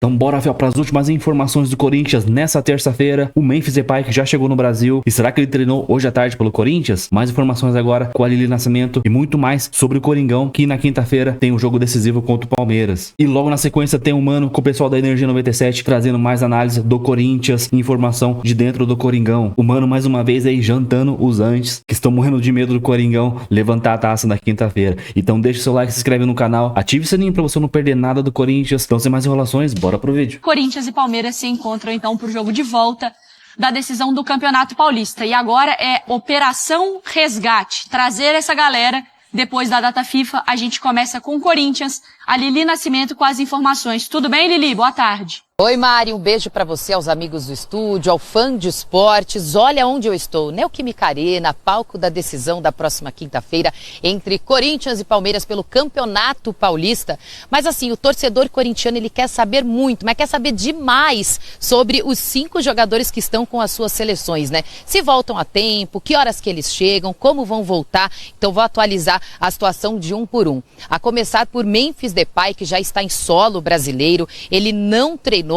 Então bora para as últimas informações do Corinthians nessa terça-feira. O Memphis Depay que já chegou no Brasil. E será que ele treinou hoje à tarde pelo Corinthians? Mais informações agora com a Lili Nascimento e muito mais sobre o Coringão, que na quinta-feira tem um jogo decisivo contra o Palmeiras. E logo na sequência tem o Mano com o pessoal da Energia 97 trazendo mais análise do Corinthians e informação de dentro do Coringão. O Mano mais uma vez aí jantando os antes que estão morrendo de medo do Coringão levantar a taça na quinta-feira. Então deixa o seu like, se inscreve no canal, ative o sininho para você não perder nada do Corinthians. Então sem mais enrolações, bora pro vídeo. Corinthians e Palmeiras se encontram então pro jogo de volta da decisão do Campeonato Paulista. E agora é Operação Resgate. Trazer essa galera depois da data FIFA. A gente começa com o Corinthians. A Lili Nascimento com as informações. Tudo bem, Lili? Boa tarde. Oi, Mari, um beijo pra você, aos amigos do estúdio, ao fã de esportes. Olha onde eu estou, Neoquímica Arena, palco da decisão da próxima quinta-feira entre Corinthians e Palmeiras pelo Campeonato Paulista. Mas assim, o torcedor corintiano, ele quer saber muito, mas quer saber demais sobre os 5 jogadores que estão com as suas seleções, né? Se voltam a tempo, que horas que eles chegam, como vão voltar. Então vou atualizar a situação de um por um. A começar por Memphis Depay, que já está em solo brasileiro. Ele não treinou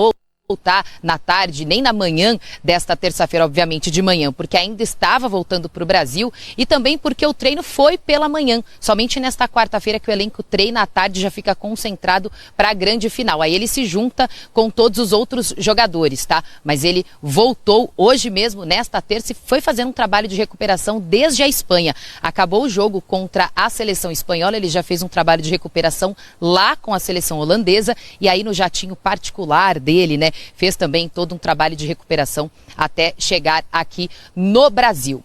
voltar na tarde, nem na manhã desta terça-feira, obviamente de manhã, porque ainda estava voltando para o Brasil e também porque o treino foi pela manhã. Somente nesta quarta-feira que o elenco treina à tarde já fica concentrado para a grande final. Aí ele se junta com todos os outros jogadores, tá? Mas ele voltou hoje mesmo, nesta terça, e foi fazendo um trabalho de recuperação desde a Espanha. Acabou o jogo contra a seleção espanhola, ele já fez um trabalho de recuperação lá com a seleção holandesa e aí no jatinho particular dele, né? Fez também todo um trabalho de recuperação até chegar aqui no Brasil.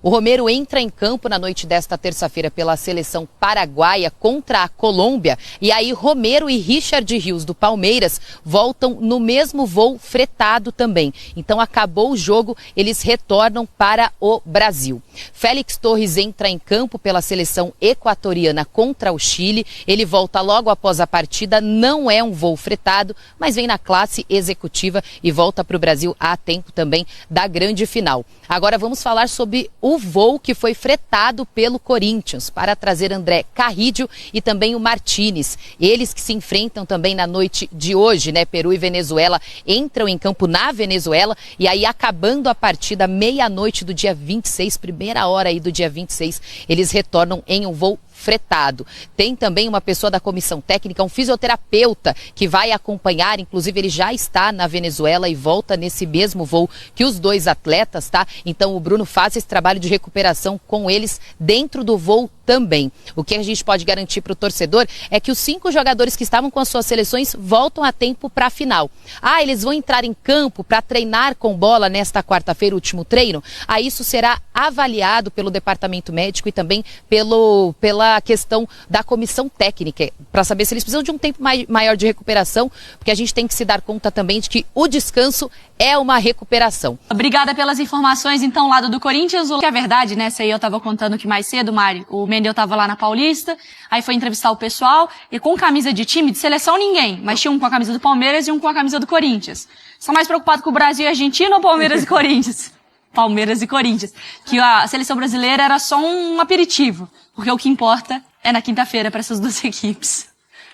O Romero entra em campo na noite desta terça-feira pela seleção paraguaia contra a Colômbia. E aí Romero e Richard Rios do Palmeiras voltam no mesmo voo fretado também. Então acabou o jogo, eles retornam para o Brasil. Félix Torres entra em campo pela seleção equatoriana contra o Chile. Ele volta logo após a partida, não é um voo fretado, mas vem na classe executiva e volta para o Brasil a tempo também da grande final. Agora vamos falar sobre o voo que foi fretado pelo Corinthians para trazer André Carrillo e também o Martínez. Eles que se enfrentam também na noite de hoje, né? Peru e Venezuela entram em campo na Venezuela e aí acabando a partida meia-noite do dia 26, primeira hora aí do dia 26, eles retornam em um voo fretado. Tem também uma pessoa da comissão técnica, um fisioterapeuta que vai acompanhar, inclusive ele já está na Venezuela e volta nesse mesmo voo que os 2 atletas, tá? Então o Bruno faz esse trabalho de recuperação com eles dentro do voo também. O que a gente pode garantir para o torcedor é que os 5 jogadores que estavam com as suas seleções voltam a tempo para a final. Ah, eles vão entrar em campo para treinar com bola nesta quarta-feira, último treino? Aí isso será avaliado pelo departamento médico e também pela questão da comissão técnica, para saber se eles precisam de um tempo maior de recuperação, porque a gente tem que se dar conta também de que o descanso é uma recuperação. Obrigada pelas informações, então, lado do Corinthians. Que é verdade, né? Essa aí eu tava contando aqui mais cedo, Mari. O Mendel tava lá na Paulista, aí foi entrevistar o pessoal, e com camisa de time, de seleção ninguém, mas tinha um com a camisa do Palmeiras e um com a camisa do Corinthians. São mais preocupados com o Brasil e a Argentina ou Palmeiras e Corinthians? Palmeiras e Corinthians. Que a seleção brasileira era só um aperitivo, porque o que importa é na quinta-feira para essas 2 equipes.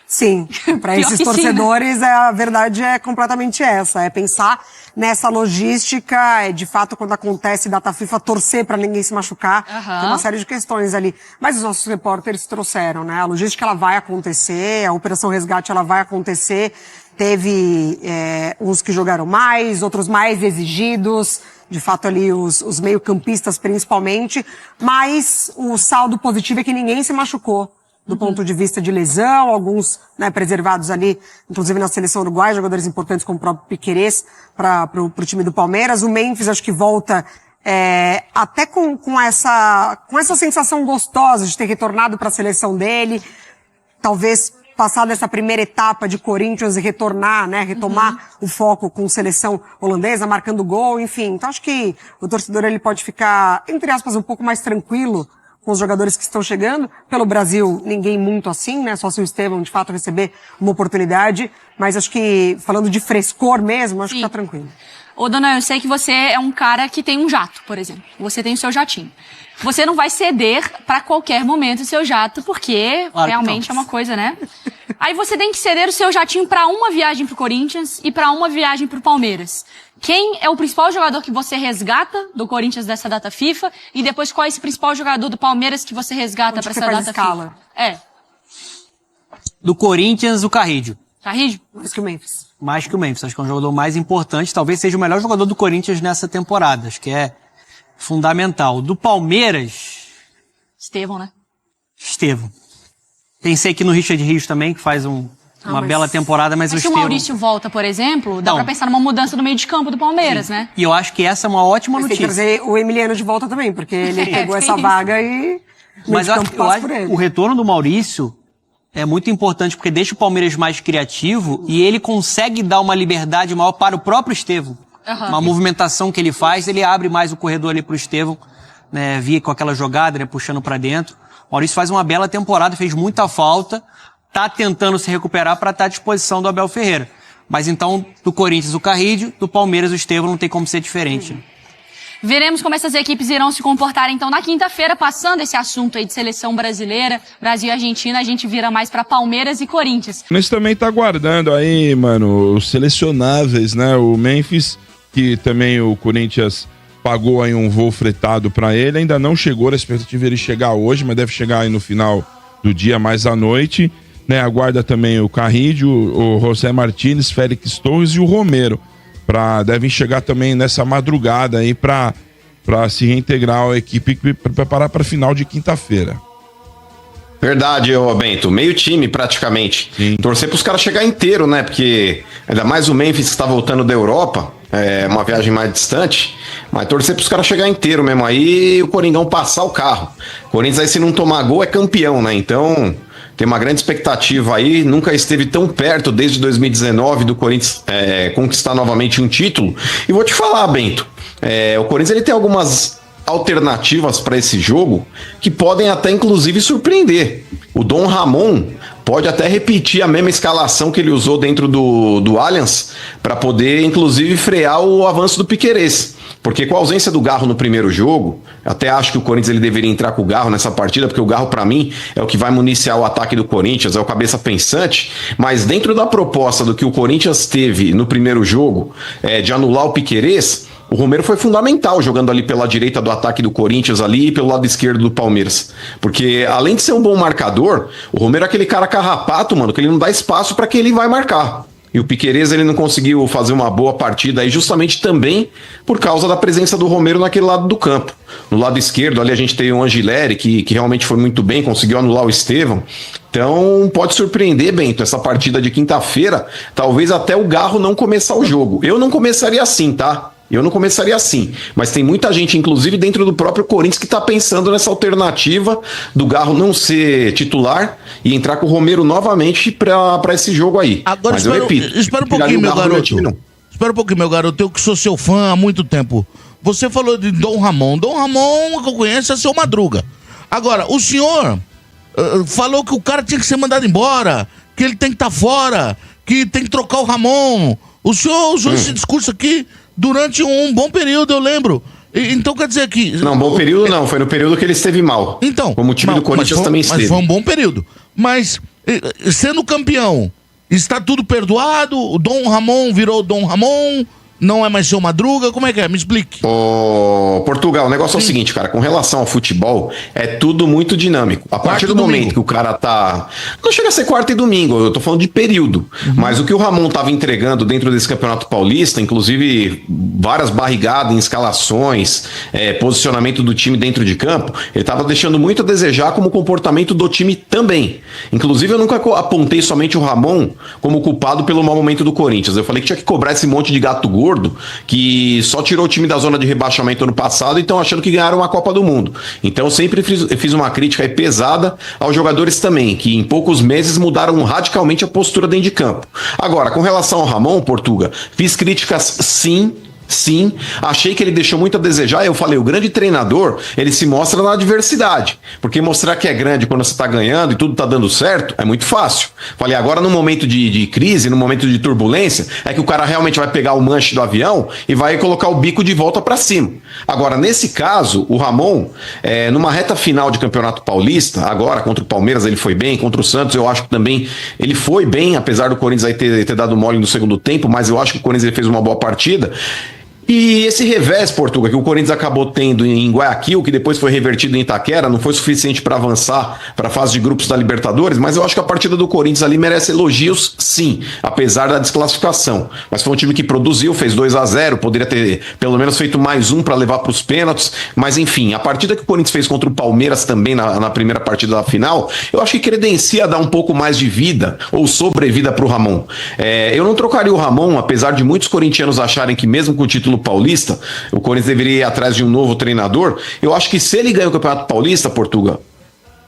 Sim, para esses torcedores, sim, né? A verdade é completamente essa, é pensar nessa logística, de fato, quando acontece data FIFA, torcer para ninguém se machucar, tem uma série de questões ali. Mas os nossos repórteres trouxeram, né? A logística, ela vai acontecer, a Operação Resgate, ela vai acontecer. Teve uns que jogaram mais, outros mais exigidos, de fato ali os meio-campistas principalmente, mas o saldo positivo é que ninguém se machucou do ponto de vista de lesão, alguns, né, preservados ali, inclusive na seleção uruguaia, jogadores importantes como o próprio Piquerez para o time do Palmeiras. O Memphis acho que volta até com essa sensação gostosa de ter retornado para a seleção dele, talvez passar dessa primeira etapa de Corinthians e retornar, né, retomar o foco com seleção holandesa, marcando gol, enfim. Então acho que o torcedor ele pode ficar, entre aspas, um pouco mais tranquilo com os jogadores que estão chegando. Pelo Brasil, ninguém muito assim, né, só se o Estevão de fato receber uma oportunidade, mas acho que, falando de frescor mesmo, acho que tá tranquilo. Ô, dona, eu sei que você é um cara que tem um jato, por exemplo. Você tem o seu jatinho. Você não vai ceder para qualquer momento o seu jato, porque realmente é uma coisa, né? Aí você tem que ceder o seu jatinho para uma viagem pro Corinthians e para uma viagem pro Palmeiras. Quem é o principal jogador que você resgata do Corinthians dessa data FIFA? E depois qual é esse principal jogador do Palmeiras que você resgata para essa data escala? FIFA? Do Corinthians, o Carrídio. Carrídio? Mais que o Memphis. Mais que o Memphis. Acho que é um jogador mais importante. Talvez seja o melhor jogador do Corinthians nessa temporada. Acho que é fundamental. Do Palmeiras... Estevão, né? Estevão. Pensei aqui no Richard Rios também, que faz uma bela temporada, mas o se Estevão... o Maurício volta, por exemplo, dá pra pensar numa mudança no meio de campo do Palmeiras, né? E eu acho que essa é uma ótima Mas notícia. tem que trazer o Emiliano de volta também, porque ele pegou essa vaga e... Mas eu acho que o retorno do Maurício é muito importante, porque deixa o Palmeiras mais criativo e ele consegue dar uma liberdade maior para o próprio Estevão. Uma movimentação que ele faz, ele abre mais o corredor ali pro Estevão, né, via com aquela jogada, né, puxando para dentro. O Maurício faz uma bela temporada, fez muita falta, tá tentando se recuperar para estar à disposição do Abel Ferreira. Mas então, do Corinthians o Carrídio, do Palmeiras o Estevão, não tem como ser diferente. Veremos como essas equipes irão se comportar, então, na quinta-feira, passando esse assunto aí de seleção brasileira, Brasil e Argentina, a gente vira mais pra Palmeiras e Corinthians. Nós também tá aguardando aí, mano, os selecionáveis, né? O Memphis, que também o Corinthians pagou aí um voo fretado pra ele, ainda não chegou, a expectativa é ele chegar hoje, mas deve chegar aí no final do dia, mais à noite, né? Aguarda também o Carrídio, o José Martínez, Félix Torres e o Romero. Devem chegar também nessa madrugada aí para se reintegrar a equipe e preparar para a final de quinta-feira. Verdade, ô Bento. Meio time, praticamente. Sim. Torcer pros caras chegar inteiro, né? Porque ainda mais o Memphis que tá voltando da Europa, é uma viagem mais distante, mas torcer pros caras chegar inteiro mesmo aí e o Coringão passar o carro. O Corinthians aí, se não tomar gol, é campeão, né? Então... tem uma grande expectativa aí, nunca esteve tão perto desde 2019 do Corinthians conquistar novamente um título. E vou te falar, Bento, o Corinthians ele tem algumas alternativas para esse jogo que podem até inclusive surpreender. O Dom Ramon pode até repetir a mesma escalação que ele usou dentro do Allianz para poder inclusive frear o avanço do Piquerez. Porque com a ausência do Garro no primeiro jogo, até acho que o Corinthians ele deveria entrar com o Garro nessa partida, porque o Garro, para mim, é o que vai municiar o ataque do Corinthians, é o cabeça pensante, mas dentro da proposta do que o Corinthians teve no primeiro jogo, de anular o Piquerez, o Romero foi fundamental jogando ali pela direita do ataque do Corinthians ali e pelo lado esquerdo do Palmeiras. Porque além de ser um bom marcador, o Romero é aquele cara carrapato, mano, que ele não dá espaço para que ele vai marcar. E o Piquerez ele não conseguiu fazer uma boa partida aí justamente também por causa da presença do Romero naquele lado do campo. No lado esquerdo ali a gente tem o Angileri que realmente foi muito bem, conseguiu anular o Estevão. Então pode surpreender, Bento, essa partida de quinta-feira, talvez até o Garro não começar o jogo. Eu não começaria assim, tá? Eu não começaria assim, mas tem muita gente, inclusive dentro do próprio Corinthians, que está pensando nessa alternativa do Garro não ser titular e entrar com o Romero novamente para esse jogo aí. Agora, mas eu repito, espera um pouquinho, meu garoto. Espera um pouquinho, meu garoto. Eu que sou seu fã há muito tempo. Você falou de Dom Ramon. Dom Ramon, que eu conheço, é seu Madruga. Agora, o senhor falou que o cara tinha que ser mandado embora, que ele tem que estar fora, que tem que trocar o Ramon. O senhor usou esse discurso aqui durante um bom período, eu lembro. Então quer dizer que... Não, bom período não, foi no período que ele esteve mal. Então... como o time do Corinthians também esteve. Mas foi um bom período. Mas, sendo campeão, está tudo perdoado? O Dom Ramon virou Dom Ramon? Não é mais seu Madruga? Como é que é? Me explique. Ô, Portugal, o negócio é o seguinte, cara, com relação ao futebol, é tudo muito dinâmico. A partir do momento que o cara tá... não chega a ser quarta e domingo, eu tô falando de período. Mas o que o Ramon tava entregando dentro desse Campeonato Paulista, inclusive várias barrigadas em escalações, posicionamento do time dentro de campo, ele tava deixando muito a desejar como comportamento do time também. Inclusive, eu nunca apontei somente o Ramon como culpado pelo mau momento do Corinthians. Eu falei que tinha que cobrar esse monte de gato gordo que só tirou o time da zona de rebaixamento ano passado e estão achando que ganharam a Copa do Mundo. Então eu sempre fiz uma crítica aí pesada aos jogadores também, que em poucos meses mudaram radicalmente a postura dentro de campo. Agora, com relação ao Ramon, Portuga, fiz críticas sim Sim, achei que ele deixou muito a desejar. Eu falei, o grande treinador, ele se mostra na adversidade. Porque mostrar que é grande quando você tá ganhando e tudo tá dando certo, é muito fácil. Falei, agora no momento de crise, no momento de turbulência, é que o cara realmente vai pegar o manche do avião e vai colocar o bico de volta para cima. Agora, nesse caso, o Ramon, numa reta final de Campeonato Paulista, agora contra o Palmeiras ele foi bem, contra o Santos eu acho que também ele foi bem, apesar do Corinthians aí ter dado mole no segundo tempo, mas eu acho que o Corinthians ele fez uma boa partida. E esse revés, Portuga, que o Corinthians acabou tendo em Guayaquil, que depois foi revertido em Itaquera, não foi suficiente para avançar para a fase de grupos da Libertadores, mas eu acho que a partida do Corinthians ali merece elogios, sim, apesar da desclassificação. Mas foi um time que produziu, fez 2-0, poderia ter pelo menos feito mais um para levar para os pênaltis, mas enfim, a partida que o Corinthians fez contra o Palmeiras também na primeira partida da final, eu acho que credencia dar um pouco mais de vida ou sobrevida para o Ramon. Eu não trocaria o Ramon, apesar de muitos corintianos acharem que mesmo com o título paulista, o Corinthians deveria ir atrás de um novo treinador. Eu acho que se ele ganha o Campeonato Paulista, Portuga,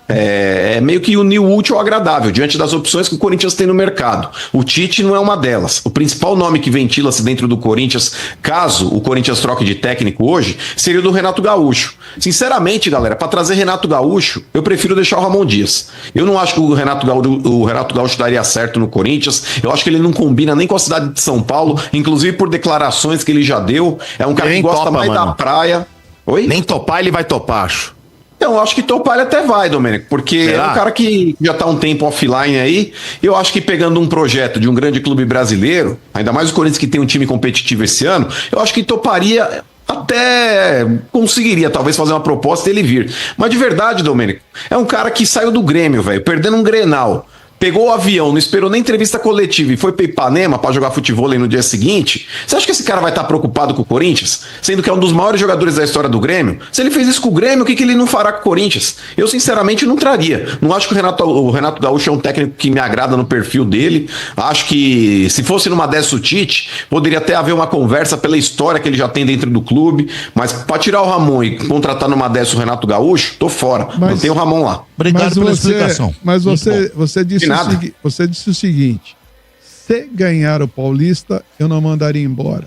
é meio que unir o útil ao agradável diante das opções que o Corinthians tem no mercado. O Tite não é uma delas. O principal nome que ventila-se dentro do Corinthians, caso o Corinthians troque de técnico hoje, seria o do Renato Gaúcho. Sinceramente, galera, para trazer Renato Gaúcho, eu prefiro deixar o Ramon Dias. Eu não acho que o Renato Gaúcho daria certo no Corinthians. Eu acho que ele não combina nem com a cidade de São Paulo, inclusive por declarações que ele já deu. É um cara que gosta mais da praia. Oi? Nem topar ele vai topar, acho. Então, eu acho que topar ele até vai, Domênico, porque é um cara que já tá um tempo offline aí. Eu acho que pegando um projeto de um grande clube brasileiro, ainda mais o Corinthians que tem um time competitivo esse ano, eu acho que toparia, até conseguiria talvez fazer uma proposta e ele vir. Mas de verdade, Domênico, é um cara que saiu do Grêmio, velho, perdendo um Grenal. Pegou o avião, não esperou nem entrevista coletiva e foi pra Ipanema pra jogar futebol aí no dia seguinte. Você acha que esse cara vai estar preocupado com o Corinthians? Sendo que é um dos maiores jogadores da história do Grêmio? Se ele fez isso com o Grêmio, o que ele não fará com o Corinthians? Eu, sinceramente, não traria. Não acho que o Renato Gaúcho é um técnico que me agrada no perfil dele. Acho que se fosse numa dessa o Tite, poderia até haver uma conversa pela história que ele já tem dentro do clube. Mas pra tirar o Ramon e contratar numa dessa o Renato Gaúcho, tô fora. Não tem o Ramon lá. Obrigado pela explicação. Mas você disse o seguinte: se ganhar o Paulista, eu não mandaria embora.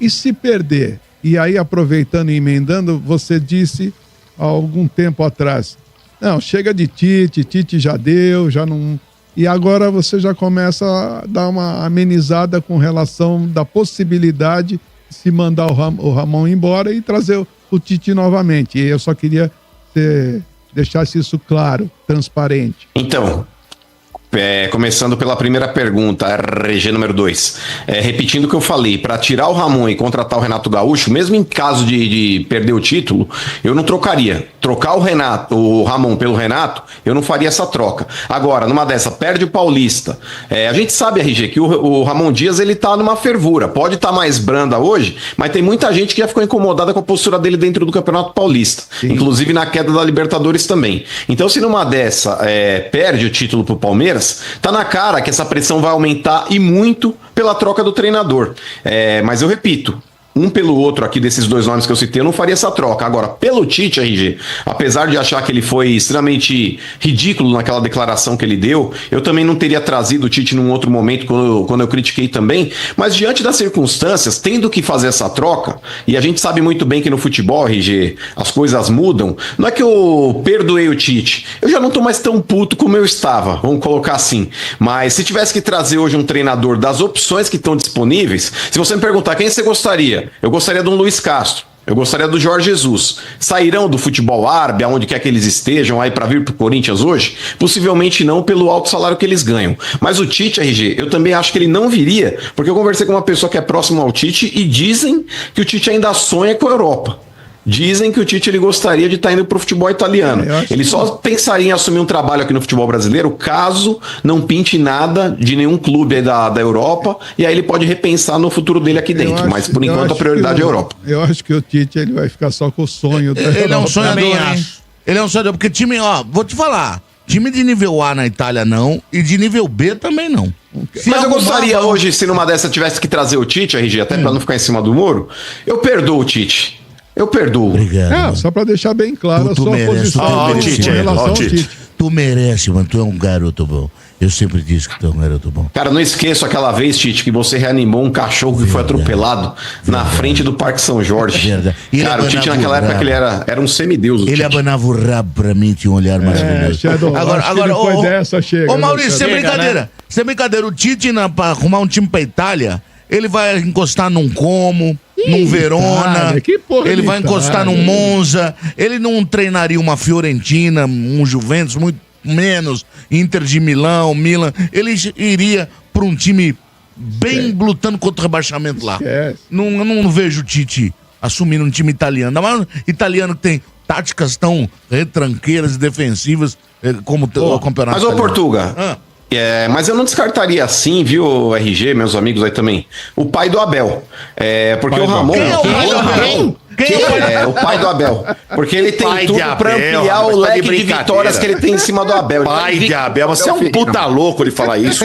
E se perder? E aí, aproveitando e emendando, você disse há algum tempo atrás: não, chega de Tite já deu, já não. E agora você já começa a dar uma amenizada com relação da possibilidade de se mandar o Ramon embora e trazer o Tite novamente. E eu só queria deixasse isso claro, transparente. Então, começando pela primeira pergunta, RG número 2. Repetindo o que eu falei, para tirar o Ramon e contratar o Renato Gaúcho, mesmo em caso de perder o título, eu não trocaria. Trocar o Ramon pelo Renato, eu não faria essa troca. Agora, numa dessa, perde o Paulista. A gente sabe, RG, que o Ramon Dias, ele tá numa fervura. Pode estar mais branda hoje, mas tem muita gente que já ficou incomodada com a postura dele dentro do Campeonato Paulista. Sim. Inclusive na queda da Libertadores também. Então, se numa dessa perde o título pro Palmeiras, tá na cara que essa pressão vai aumentar e muito pela troca do treinador. Mas eu repito, um pelo outro aqui desses dois nomes que eu citei, eu não faria essa troca. Agora, pelo Tite, RG, apesar de achar que ele foi extremamente ridículo naquela declaração que ele deu, eu também não teria trazido o Tite num outro momento quando eu critiquei também, mas diante das circunstâncias, tendo que fazer essa troca, e a gente sabe muito bem que no futebol, RG, as coisas mudam, não é que eu perdoei o Tite, eu já não tô mais tão puto como eu estava, vamos colocar assim, mas se tivesse que trazer hoje um treinador das opções que estão disponíveis, se você me perguntar quem você gostaria, eu gostaria de um Luiz Castro, eu gostaria do Jorge Jesus. Sairão do futebol árabe, aonde quer que eles estejam aí para vir pro Corinthians hoje? Possivelmente não, pelo alto salário que eles ganham. Mas o Tite, RG, eu também acho que ele não viria, porque eu conversei com uma pessoa que é próxima ao Tite e dizem que o Tite ainda sonha com a Europa. Dizem que o Tite ele gostaria de estar indo pro futebol italiano. Ele só pensaria em assumir um trabalho aqui no futebol brasileiro caso não pinte nada de nenhum clube aí da Europa, e aí ele pode repensar no futuro dele aqui dentro. Mas por enquanto a prioridade é a Europa. Eu acho que o Tite ele vai ficar só com o sonho. Ele é um sonhador, hein? Ele é um sonhador, porque time, vou te falar, time de nível A na Itália não, e de nível B também não. Mas eu gostaria hoje, se numa dessa tivesse que trazer o Tite, RG, até pra não ficar em cima do muro, eu perdoo o Tite. Eu perdoo. Obrigado. Só pra deixar bem claro a sua posição Tite, com relação ao Tite. Tu merece, mano. Tu é um garoto bom. Eu sempre disse que tu é um garoto bom. Cara, não esqueço aquela vez, Tite, que você reanimou um cachorro que foi atropelado na frente do Parque São Jorge. Verdade. Cara, o Tite naquela época ele era um semideus. Ele abanava o rabo pra mim, tinha um olhar maravilhoso. Agora, depois dessa chega. Ô, Maurício, né, sem Shadow? brincadeira. né? Sem brincadeira, o Tite, pra arrumar um time pra Itália, ele vai encostar num Como, num Verona, Itália, que porra ele de vai encostar Itália? num Monza, ele não treinaria uma Fiorentina, um Juventus, muito menos, Inter de Milão, Milan, ele iria pra um time bem lutando contra o rebaixamento lá. Esquece. Eu não vejo o Tite assumindo um time italiano, ainda mais um italiano que tem táticas tão retranqueiras e defensivas como o campeonato Mas, ô italiano. Portuga, mas eu não descartaria assim, viu, RG, meus amigos aí também, o pai do Abel. Porque o Ramon... Quem é o pai do Abel? O pai do Abel. Porque ele tem Pai tudo de Abel, pra ampliar rapaz, o tá de leque de brincadeira. vitórias que ele tem em cima do Abel. Pai de Abel, você é um puta louco de falar isso.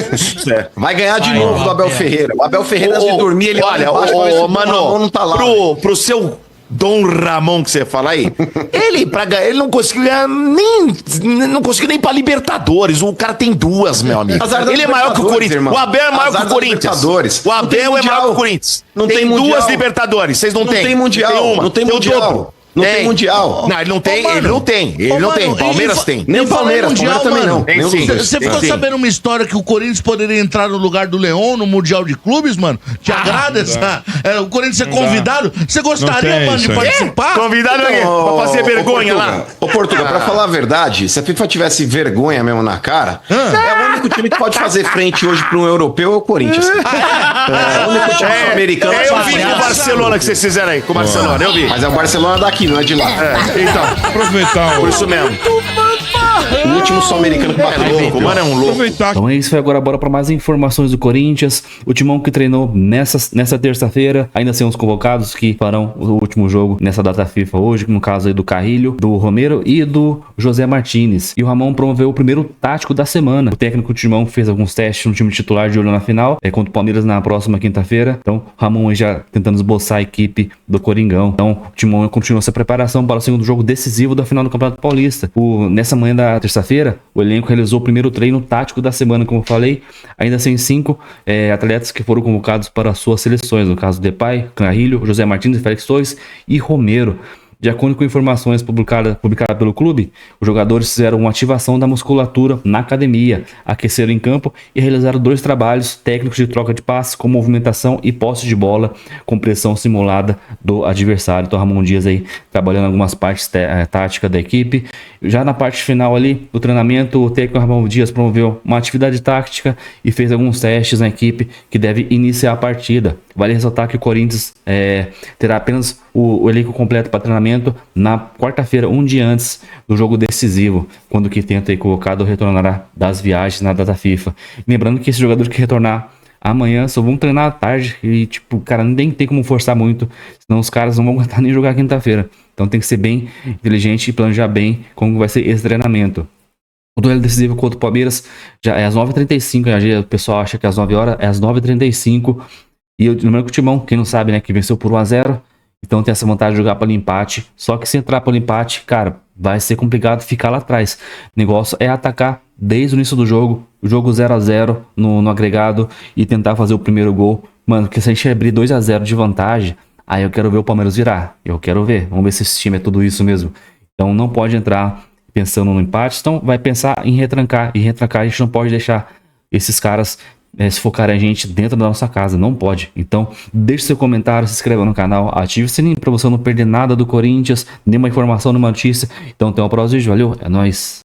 Vai ganhar de novo do Abel Ferreira. O Abel Ferreira, antes de dormir, ele olha, olha embaixo pra ver se o mano, Ramon não tá lá. pro seu Dom Ramon que você fala aí, ele não conseguiu ganhar nem pra Libertadores. O cara tem duas, meu amigo. Azar da Ele é maior que o Libertadores, Corinthians. irmão. O Abel é maior Azar que o da Corinthians. Libertadores. O Não tem Abel é maior mundial. que o Corinthians. Não tem duas mundial. Libertadores. Vocês não têm. Não tem mundial. Uma. Não tem o mundial. dobro. Não tem mundial. Não, ele não tem. mano. Ele não tem. Ele não tem. Palmeiras tem. Nem o Palmeiras. Palmeiras também não. Tem Nem os sim. dois. Você ficou Sim. sabendo uma história que o Corinthians poderia entrar no lugar do Leão no Mundial de Clubes, mano? Te agrada essa? O Corinthians ser convidado? Você gostaria, tem mano, de isso aí. participar? Convidado aqui pra fazer vergonha lá. Ô, Portugal, pra falar a verdade, se a FIFA tivesse vergonha mesmo na cara, é o único time que pode fazer frente hoje pra um europeu é o Corinthians. É o único time sul-americano que Eu pode vi fazer com o isso. Barcelona que vocês fizeram aí. Com o Barcelona, eu vi. Mas é o Barcelona daqui, não é de lá. Então, Aproveitar por isso mesmo. O último sul-americano que bateu. Louco, mano, é um louco. Aproveitar Então é isso, foi agora bora para mais informações do Corinthians. O timão que treinou nessa terça-feira, ainda sem os convocados que farão o último jogo nessa data FIFA hoje, no caso aí do Carrilho, do Romero e do José Martinez. E o Ramon promoveu o primeiro tático da semana. O técnico do timão fez alguns testes no time titular de olho na final, contra o Palmeiras na próxima quinta-feira. Então o Ramon aí já tentando esboçar a equipe do Coringão. Então o timão continua sua preparação para o segundo jogo decisivo da final do Campeonato Paulista. Nessa manhã da terça-feira, o elenco realizou o primeiro treino tático da semana, como eu falei, ainda sem 5 atletas que foram convocados para suas seleções, no caso Depay, Carrilho, José Martins, Félix Torres e Romero. De acordo com informações publicadas pelo clube, os jogadores fizeram uma ativação da musculatura na academia, aqueceram em campo e realizaram 2 trabalhos técnicos de troca de passes com movimentação e posse de bola com pressão simulada do adversário. Então Ramon Dias aí trabalhando algumas partes táticas da equipe. Já na parte final ali do treinamento, o técnico Ramon Dias promoveu uma atividade tática e fez alguns testes na equipe que deve iniciar a partida. Vale ressaltar que o Corinthians terá apenas o elenco completo para treinamento na quarta-feira, um dia antes do jogo decisivo, quando que tenta aí colocado retornará das viagens na data FIFA. Lembrando que esse jogador que retornar amanhã só vão treinar à tarde e, cara, nem tem como forçar muito, senão os caras não vão aguentar nem jogar quinta-feira. Então tem que ser bem inteligente e planejar bem como vai ser esse treinamento. O duelo decisivo contra o Palmeiras já é às 9h35, o pessoal acha que é às 9 horas, é às 9h35. E eu lembro que o Timão, quem não sabe, né, que venceu por 1-0, então tem essa vantagem de jogar pelo empate. Só que se entrar pelo empate, cara, vai ser complicado ficar lá atrás. O negócio é atacar desde o início do jogo, o jogo 0-0 no agregado e tentar fazer o primeiro gol. Mano, porque se a gente abrir 2-0 de vantagem, aí eu quero ver o Palmeiras virar. Eu quero ver, vamos ver se esse time é tudo isso mesmo. Então não pode entrar pensando no empate, então vai pensar em retrancar. E retrancar a gente não pode deixar esses caras se focarem a gente dentro da nossa casa, não pode. Então deixe seu comentário, se inscreva no canal, ative o sininho para você não perder nada do Corinthians, nenhuma informação, nenhuma notícia. Então até o próximo vídeo, valeu, é nóis.